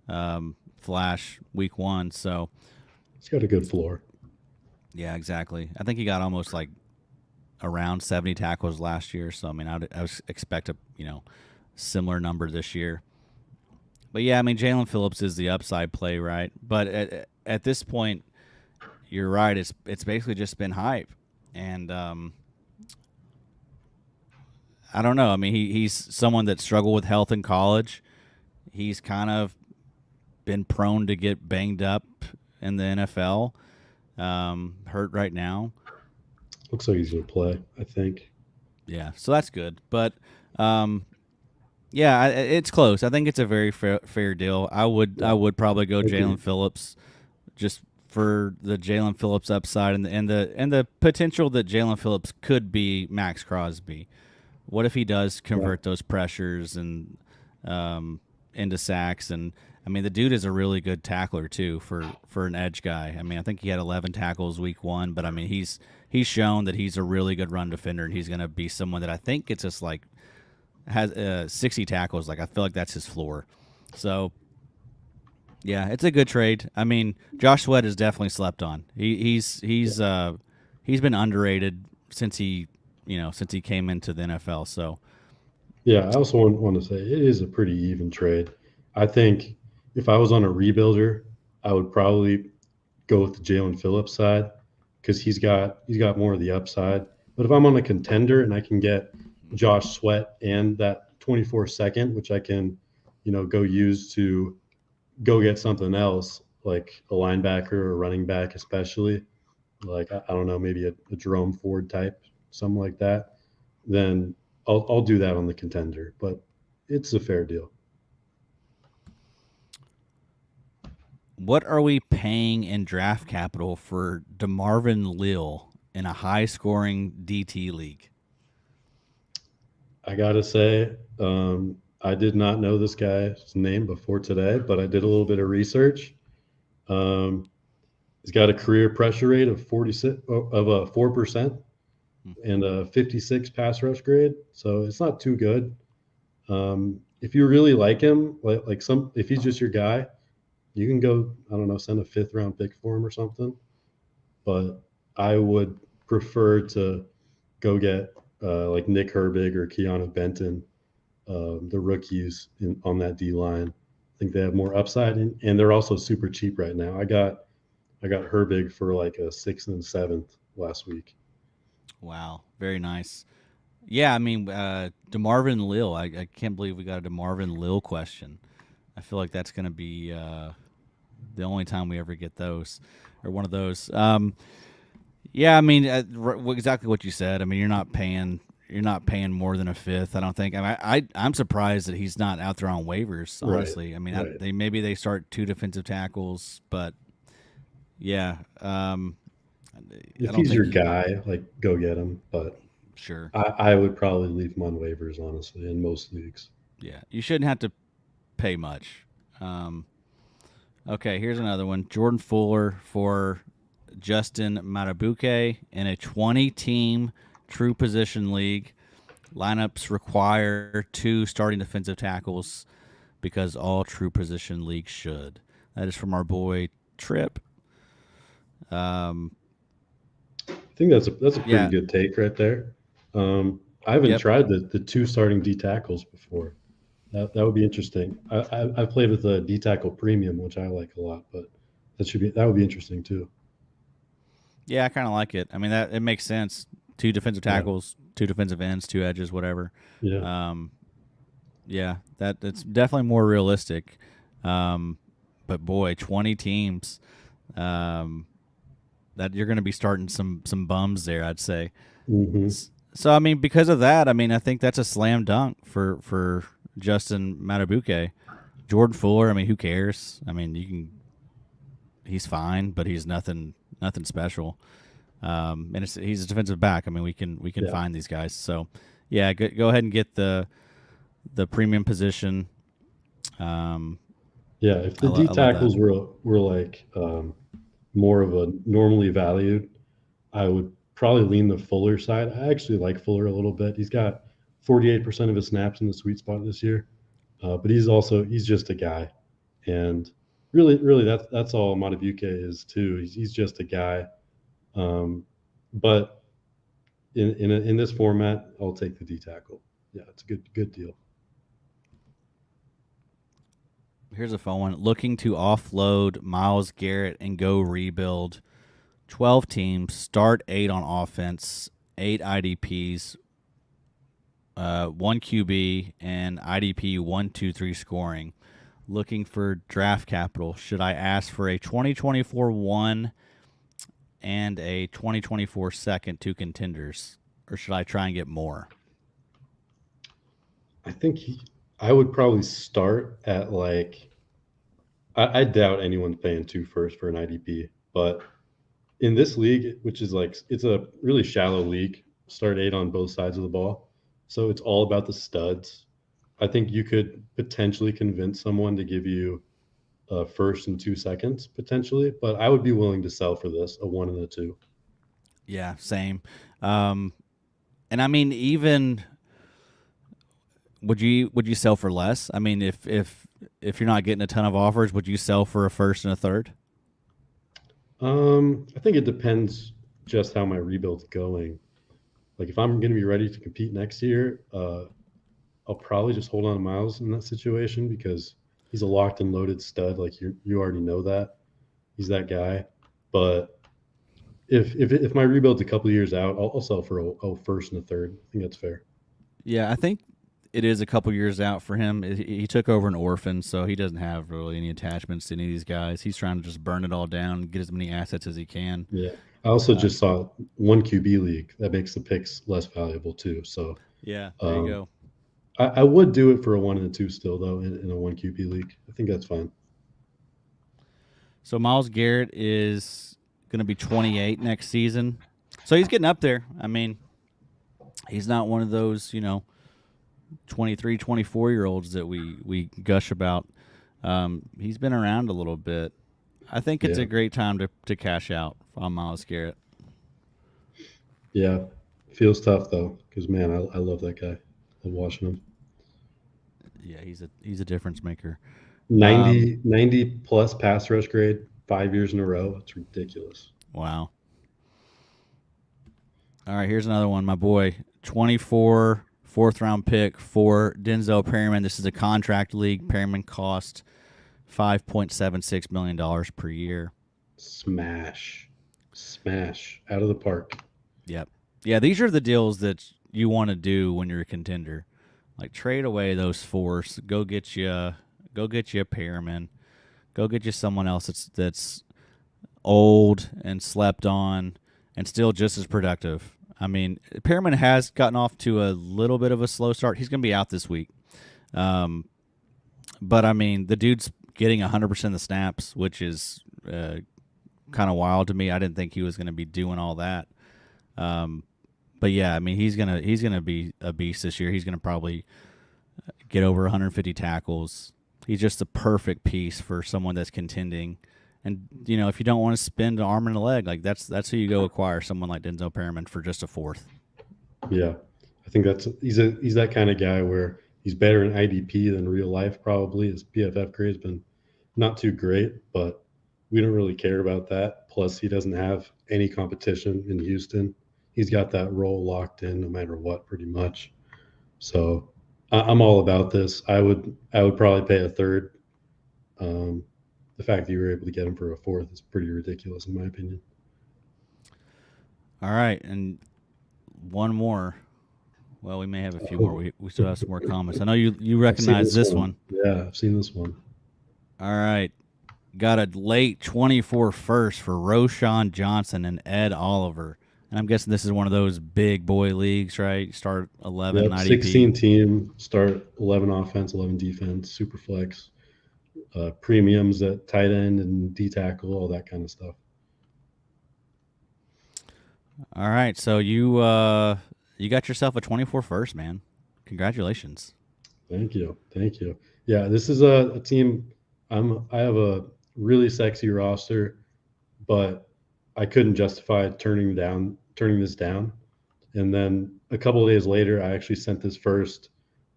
him flash week 1. So He's got a good floor. yeah, exactly. I think he got almost like around 70 tackles last year. So I mean, I would expect a similar number this year. But yeah, I mean, Jalen Phillips is the upside play, right? But at this point, you're right. It's basically just been hype, and I don't know. I mean, he's someone that struggled with health in college. He's kind of been prone to get banged up in the NFL. hurt right now. Looks like he's going to play, I think. Yeah, so that's good. But um, yeah, it's close. I think it's a very fair deal. I Yeah, would probably go Jalen agreed. Phillips just for the Jalen Phillips upside and the potential that Jalen Phillips could be Max Crosby. What if he does Yeah, convert those pressures and um, into sacks? And I mean, the dude is a really good tackler too for an edge guy. I mean, I think he had 11 tackles week one, but I mean, he's shown that he's a really good run defender, and he's going to be someone that I think gets us like has 60 tackles. Like I feel like that's his floor. So yeah, it's a good trade. I mean, Josh Sweat is definitely slept on. He's been underrated since he came into the NFL. So yeah. I also want to say it is a pretty even trade. I think if I was on a rebuilder, I would probably go with the Jalen Phillips side because he's got more of the upside. But if I'm on a contender and I can get Josh Sweat and that 24 second, which I can, go use to go get something else like a linebacker or a running back, especially like I don't know, maybe a Jerome Ford type, something like that, then I'll do that on the contender. But it's a fair deal. what are we paying in draft capital for DeMarvin Lil in a high scoring DT league? I gotta say, I did not know this guy's name before today, but I did a little bit of research. Um, he's got a career pressure rate of 46 of a 4% and a 56 pass rush grade, so it's not too good. If you really like him, like some, if he's just your guy, you can go. I don't know, send a fifth round pick for him or something. But I would prefer to go get like Nick Herbig or Keanu Benton, the rookies on that D line. I think they have more upside, and they're also super cheap right now. I got Herbig for like a sixth and seventh last week. Wow, very nice. Yeah, I mean, DeMarvin Lil. I can't believe we got a DeMarvin Lil question. I feel like that's going to be the only time we ever get those or one of those. Yeah, I mean, exactly what you said. I mean, you're not paying more than a fifth. I don't think. I'm surprised that he's not out there on waivers. Right, Honestly, I mean, right. maybe they start two defensive tackles, but yeah, I If don't he's your think you. guy, like go get him. But Sure, I would probably leave him on waivers, honestly, in most leagues. yeah, you shouldn't have to pay much. Um, okay, here's another one: Jordan Fuller for Justin Matabuke in a 20-team true position league. Lineups require two starting defensive tackles because all true position leagues should. That is from our boy Trip. Um, I think that's a pretty yeah. good take right there. I haven't Yep. tried the two starting D tackles before. That would be interesting. I've played with a D tackle premium, which I like a lot, but that would be interesting too. Yeah, I kind of like it. I mean, that it makes sense. Two defensive Yeah, tackles, two defensive ends, two edges, whatever. yeah, Um, yeah, that's definitely more realistic. Um, but boy, 20 teams. Um, that you're going to be starting some bums there, I'd say. hmm So I mean, because of that, I mean, I think that's a slam dunk for Justin Matabuke. Jordan Fuller, I mean, who cares? I mean, he's fine, but he's nothing special. And he's a defensive back. I mean, we can yeah, find these guys. So yeah, go ahead and get the premium position. Um, yeah. If the D I love that. tackles were like more of a normally valued, I would probably lean the Fuller side. I actually like Fuller a little bit. He's got 48% of his snaps in the sweet spot this year, but he's just a guy, and really that's all Matabuke is too. He's just a guy. Um, but in this format, I'll take the D tackle. Yeah, it's a good deal. Here's a fun one. Looking to offload Miles Garrett and go rebuild. 12 teams, start 8 on offense, 8 IDPs, 1 QB, and IDP 1, 2, 3 scoring. Looking for draft capital. Should I ask for a 2024 1 and a 2024 second to contenders, or should I try and get more? I think I would probably start at like I doubt anyone's paying 2 first for an IDP, but in this league, which is like it's a really shallow league, start 8 on both sides of the ball, so it's all about the studs. I think you could potentially convince someone to give you a first and 2 seconds potentially, but I would be willing to sell for this a 1 and a 2. Yeah, same. Um, and I mean, even would you sell for less? I mean, if you're not getting a ton of offers, would you sell for a first and a third? I think it depends just how my rebuild's going. Like if I'm going to be ready to compete next year, I'll probably just hold on to Miles in that situation because he's a locked and loaded stud. Like you already know that he's that guy. But if my rebuild's a couple of years out, I'll sell for a first and a third. I think that's fair. Yeah, I think it is a couple years out for him. He took over an orphan, so he doesn't have really any attachments to any of these guys. He's trying to just burn it all down and get as many assets as he can. Yeah. I also just saw one QB league that makes the picks less valuable too. So Yeah, there you go. I would do it for a 1 and a 2 still though in a one QB league. I think that's fine. So Miles Garrett is going to be 28 next season. So he's getting up there. I mean, he's not one of those, 23, 24-year-olds that we gush about. He's been around a little bit. I think it's a great time to cash out on Miles Garrett. Yeah. Feels tough though because, man, I love that guy. I love watching him. Yeah, he's a difference maker. 90 plus pass rush grade 5 years in a row. It's ridiculous. Wow. All right, here's another one. My boy, 24, fourth-round pick for Denzel Perryman. This is a contract league. Perryman cost $5.76 million per year. Smash out of the park. Yep. Yeah, these are the deals that you want to do when you're a contender. Like trade away those fours. Go get you a Perriman. Go get you someone else that's old and slept on and still just as productive. I mean, Perriman has gotten off to a little bit of a slow start. He's going to be out this week. But I mean, the dude's getting 100% of the snaps, which is kind of wild to me. I didn't think he was going to be doing all that. But yeah, I mean, he's gonna be a beast this year. He's gonna probably get over 150 tackles. He's just the perfect piece for someone that's contending. And if you don't want to spend an arm and a leg, like that's who you go acquire, someone like Denzel Perriman for just a fourth. Yeah, I think he's that kind of guy where he's better in IDP than real life. Probably his PFF grade has been not too great, but we don't really care about that. Plus, he doesn't have any competition in Houston. He's got that role locked in no matter what, pretty much. So I'm all about this. I would probably pay a third. The fact that you were able to get him for a fourth is pretty ridiculous, in my opinion. All right, and one more. Well, we may have a few more. We still have some more comments. I know you recognize this one. Yeah, I've seen this one. All right. Got a late 24 first for Roshan Johnson and Ed Oliver. And I'm guessing this is one of those big boy leagues, right? Start 11 IDP. 16 team, start 11 offense, 11 defense, super flex, premiums at tight end and D tackle, all that kind of stuff. All right, so you got yourself a 24 first, man. Congratulations. Thank you. Yeah, this is a team. I have a really sexy roster, but I couldn't justify turning this down. And then a couple of days later, I actually sent this first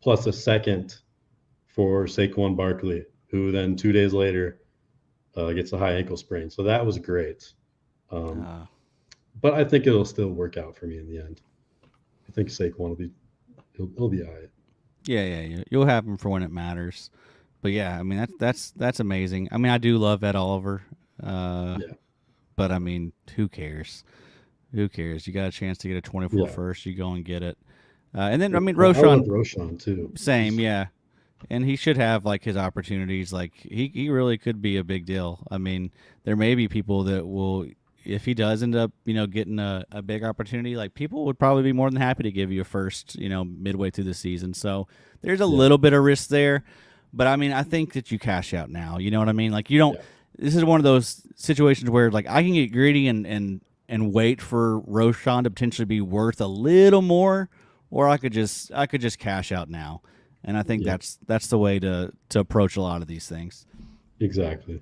plus a second for Saquon Barkley, who then 2 days later gets a high ankle sprain. So that was great. But I think it'll still work out for me in the end. I think Saquon he'll be all right. Yeah. You'll have him for when it matters. But yeah, I mean that's amazing. I mean, I do love Ed Oliver. Yeah. But I mean, who cares? Who cares? You got a chance to get a 24 first, you go and get it. And then I mean, Roshan too. Same, yeah. And he should have like his opportunities. Like he really could be a big deal. I mean, there may be people that will if he does end up, getting a big opportunity, like people would probably be more than happy to give you a first, midway through the season. So there's a Yeah, little bit of risk there, but I mean, I think that you cash out now. You know what I mean? Like you don't. yeah, This is one of those situations where like I can get greedy and wait for Roshan to potentially be worth a little more, or I could just cash out now. And I think yeah, that's the way to approach a lot of these things. exactly.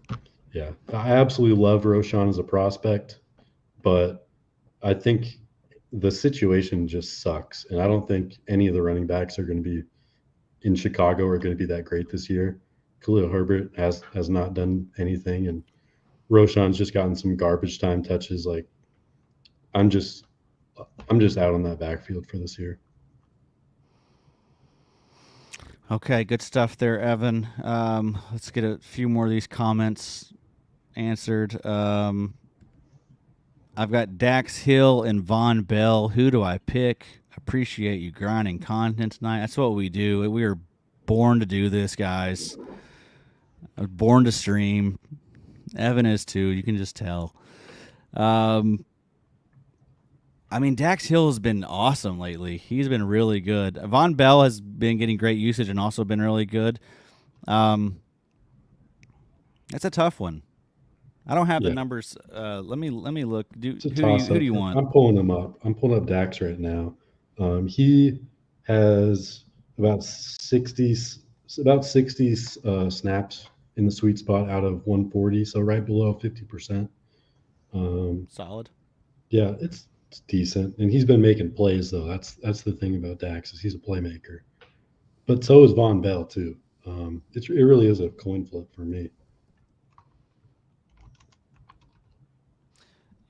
Yeah, I absolutely love Roshan as a prospect, but I think the situation just sucks, and I don't think any of the running backs are going to be in Chicago are going to be that great this year. Khalil Herbert has not done anything, and Roshan's just gotten some garbage time touches. Like I'm just I'm just out on that backfield for this year. Okay, good stuff there, Evan. Let's get a few more of these comments answered. I've got Dax Hill and Von Bell. Who do I pick? Appreciate you grinding content tonight. That's what we do. We are born to do this, guys. I was born to stream. Evan is too. You can just tell. Um, I mean, Dax Hill has been awesome lately. He's been really good. Von Bell has been getting great usage and also been really good. Um, that's a tough one. I don't have the Yeah, numbers. Let me look. it's a Who do you toss who do up. you want? I'm pulling him up. I'm pulling up Dax right now. He has about 60 about 60 snaps in the sweet spot out of 140, so right below 50%. Um, Solid. yeah, it's decent, and he's been making plays though. That's the thing about Dax is he's a playmaker. But so is Von Bell too. It really is a coin flip for me.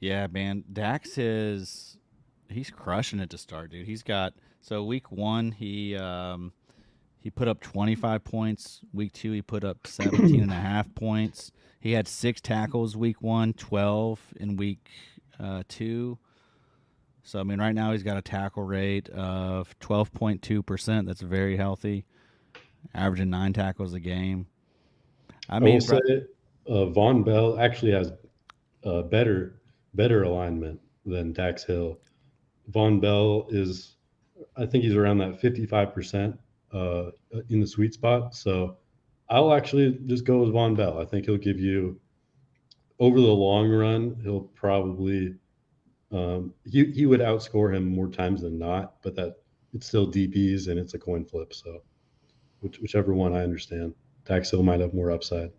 Yeah, man. Dax is he's crushing it to start, dude. He's got so week one he put up 25 points. Week two he put up 17 and a half points. He had 6 tackles week one, 12 in week two. So I mean, right now he's got a tackle rate of 12.2%. That's very healthy, averaging 9 tackles a game. I I will mean, say Von Bell actually has better alignment than Dax Hill. Von Bell is, I think he's around that 55% in the sweet spot. So I'll actually just go with Von Bell. I think he'll give you over the long run. He'll probably he would outscore him more times than not, but that it's still DBs and it's a coin flip. So whichever one I understand, Dax Hill might have more upside.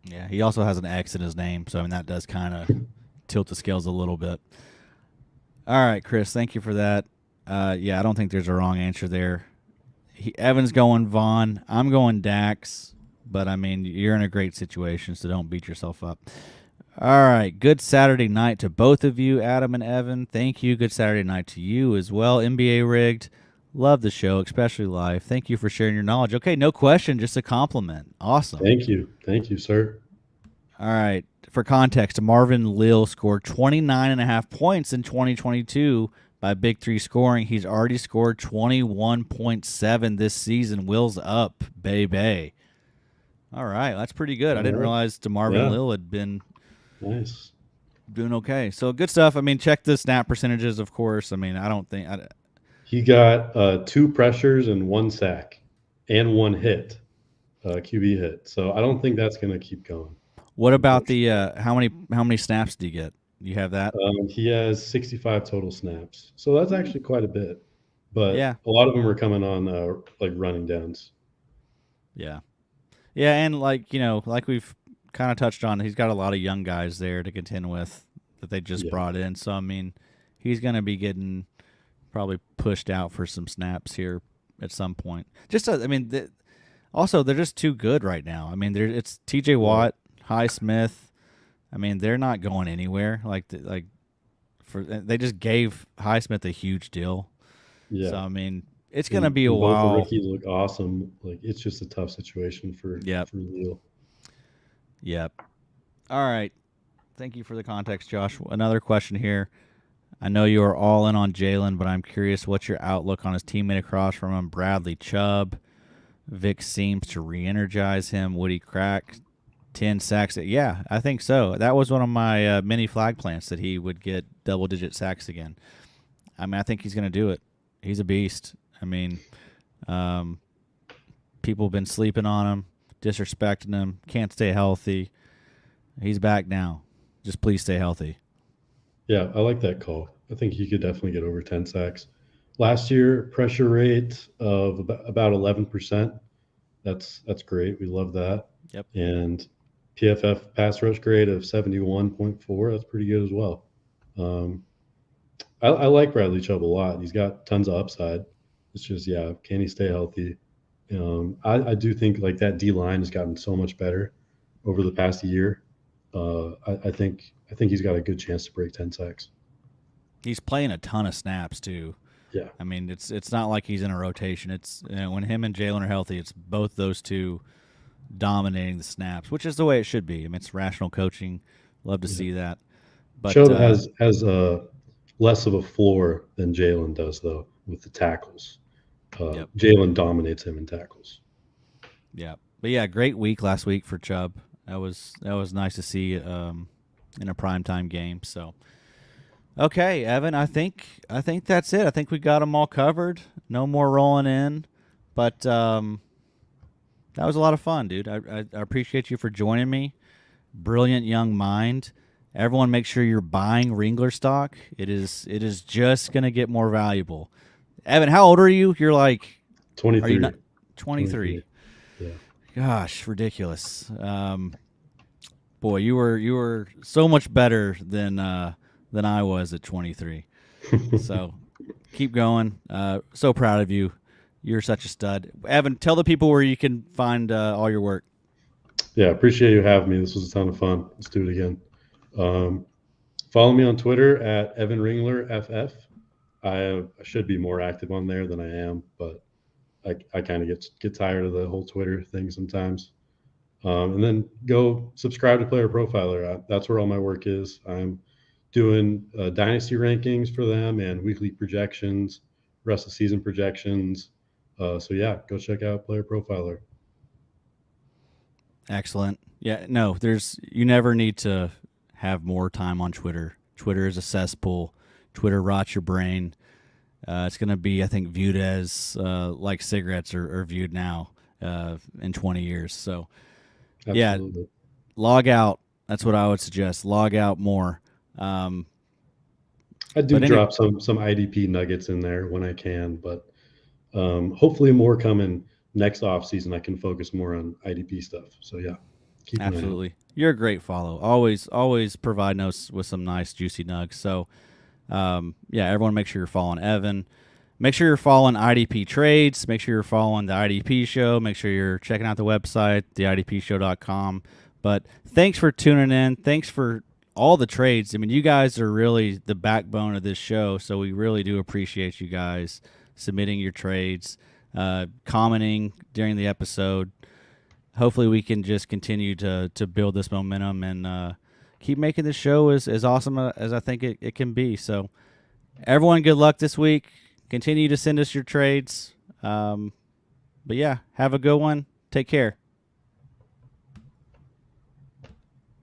yeah, he also has an X in his name, so I mean that does kind of tilt the scales a little bit. All right, Chris, thank you for that. Yeah, I don't think there's a wrong answer there. Evan's going Vaughn. I'm going Dax, but I mean you're in a great situation, so don't beat yourself up. All right, good Saturday night to both of you, Adam and Evan. Thank you. Good Saturday night to you as well. NBA rigged. Love the show, especially live. Thank you for sharing your knowledge. Okay, no question, just a compliment. Awesome. Thank you, sir. All right. For context, Marvin Lill scored 29 and a half points in 2022 by Big Three scoring. He's already scored 21.7 this season. Will's up, baby. All right. That's pretty good. I All didn't right. realize DeMarvin Yeah, Lill had been nice. doing okay. So good stuff. I mean, check the snap percentages, of course. I mean, I don't think. He got two pressures and one sack and one hit, QB hit. So I don't think that's going to keep going. What about the Unfortunately, how many snaps do you get? You have that? he has 65 total snaps, so that's actually quite a bit. But Yeah. a lot of them are coming on like running downs. Yeah. Yeah, and like we've kind of touched on, he's got a lot of young guys there to contend with that they just Yeah, brought in. So I mean, he's going to be getting probably pushed out for some snaps here at some point. I mean, also they're just too good right now. I mean, it's T.J. right. Watt, Highsmith. I mean, they're not going anywhere. They just gave Highsmith a huge deal. So Yeah, I mean, it's going to be a and both the while. rookies look awesome. Like it's just a tough situation Yep. for Leo. Yep. All right. Thank you for the context, Josh. Another question here. I know you are all in on Jalen, but I'm curious what's your outlook on his teammate across from him, Bradley Chubb? Vic seems to re-energize him. Would he crack 10 sacks. Yeah, I think so. That was one of my mini flag plants that he would get double-digit sacks again. I mean, I think he's going to do it. He's a beast. I mean, um, people have been sleeping on him, disrespecting him, can't stay healthy. He's back now. Just please stay healthy. Yeah, I like that call. I think he could definitely get over 10 sacks. Last year, pressure rate of about 11%. That's great. We love that. Yep. And PFF pass rush grade of 71.4. That's pretty good as well. Um, I like Bradley Chubb a lot. He's got tons of upside. It's just, yeah, can he stay healthy? I do think like that D line has gotten so much better over the past year. I think he's got a good chance to break 10 sacks. He's playing a ton of snaps too. Yeah, I mean, it's not like he's in a rotation. It's when him and Jalen are healthy, it's both those two dominating the snaps, which is the way it should be. I mean, it's rational coaching. Love to yeah. see that. But Chubb has less of a floor than Jalen does though with the tackles. yep, Jalen dominates him in tackles. yeah, but yeah, great week last week for Chubb. That was nice to see in a primetime game. So okay, Evan, I think that's it. I think we got them all covered. No more rolling in, but that was a lot of fun, dude. I appreciate you for joining me. Brilliant young mind. Everyone, make sure you're buying Ringler stock. It is just gonna get more valuable. Evan, how old are you? You're like, are you 23. not 23? 23. Yeah. Gosh, ridiculous. Boy, you were so much better than I was at 23. So keep going. So proud of you. You're such a stud. Evan, tell the people where you can find all your work. Yeah, appreciate you having me. This was a ton of fun. Let's do it again. Um, Follow me on Twitter at Evan Ringler FF. I should be more active on there than I am, but I kind of get tired of the whole Twitter thing sometimes. And then go subscribe to Player Profiler. That's where all my work is. I'm doing dynasty rankings for them and weekly projections, rest of season projections. So yeah, go check out Player Profiler. Excellent. Yeah, no, you never need to have more time on Twitter. Twitter is a cesspool. Twitter rots your brain. It's going to be, I think, viewed as like cigarettes are viewed now in 20 years. So, Absolutely. yeah, log out. That's what I would suggest. Log out more. Um, I do but anyway, drop some IDP nuggets in there when I can, but hopefully more coming next off season. I can focus more on IDP stuff. So yeah, keep an eye out. absolutely. You're a great follow. Always providing us with some nice, juicy nugs. So, yeah, everyone make sure you're following Evan. Make sure you're following IDP Trades. Make sure you're following the IDP Show. Make sure you're checking out the website, theidpshow.com. But thanks for tuning in. Thanks for all the trades. I mean, you guys are really the backbone of this show, so we really do appreciate you guys submitting your trades, commenting during the episode. Hopefully we can just continue to build this momentum and keep making this show as awesome as I think it can be. So everyone, good luck this week. Continue to send us your trades. But yeah, have a good one. Take care.